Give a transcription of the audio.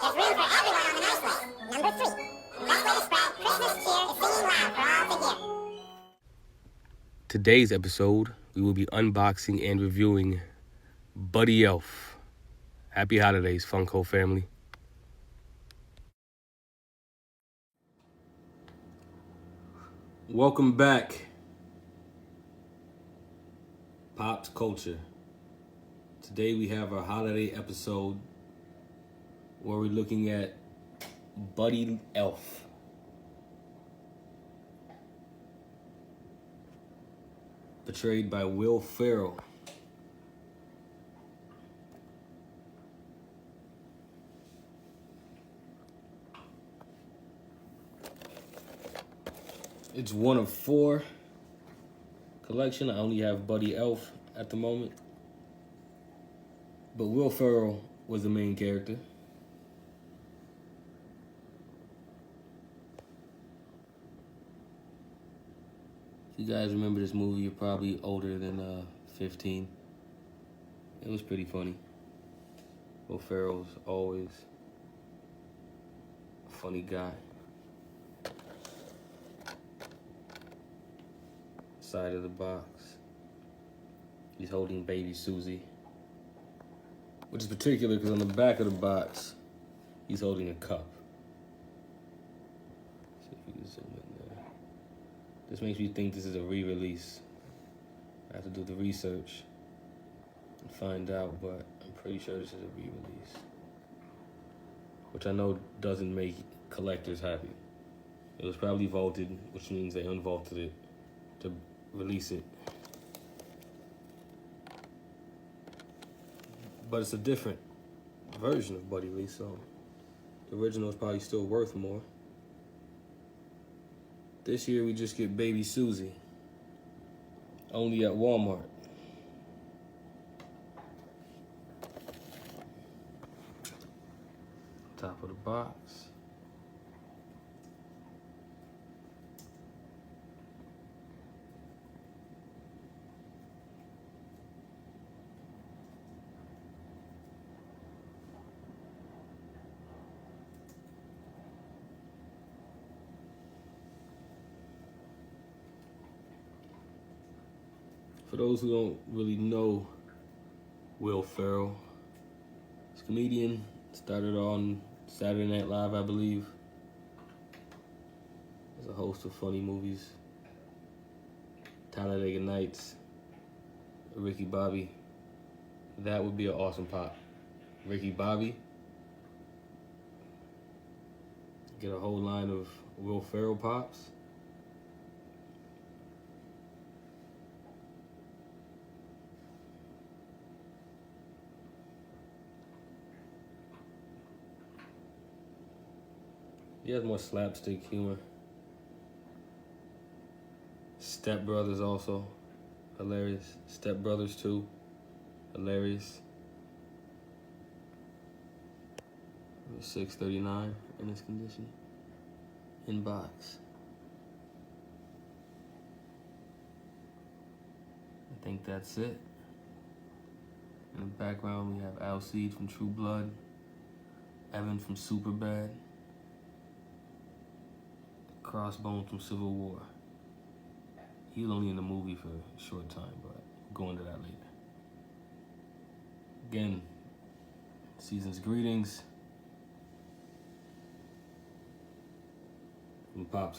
There's room for everyone on the nice list. Number 3. The best way to spread Christmas cheer is singing loud for all to hear. Today's episode, we will be unboxing and reviewing Buddy ELF. Happy holidays, Funko family. Welcome back, Pops Culture. Today we have our holiday episode where we're looking at Buddy ELF. Portrayed by Will Ferrell. It's one of 4 collection. I only have Buddy ELF at the moment. But Will Ferrell was the main character. If you guys remember this movie, you're probably older than 15. It was pretty funny. Will Ferrell's always a funny guy. Side of the box. He's holding baby Susie. Which is particular because on the back of the box, he's holding a cup. See if we can zoom in there. This makes me think this is a re-release. I have to do the research and find out, but I'm pretty sure this is a re-release. Which I know doesn't make collectors happy. It was probably vaulted, which means they unvaulted it to release it. But it's a different version of Buddy Lee, so the original is probably still worth more. This year we just get baby Susie, only at Walmart. Top of the box. For those who don't really know Will Ferrell, he's a comedian, started on Saturday Night Live, I believe. There's a host of funny movies. Talladega Nights, Ricky Bobby. That would be an awesome pop. Ricky Bobby. Get a whole line of Will Ferrell pops. He has more slapstick humor. Step Brothers also, hilarious. Step Brothers 2, hilarious. $6.39 in this condition. In box. I think that's it. In the background we have Alcide from True Blood, Evan from Superbad, Crossbone from Civil War. He was only in the movie for a short time, but we'll go into that later. Again, season's greetings from Pops.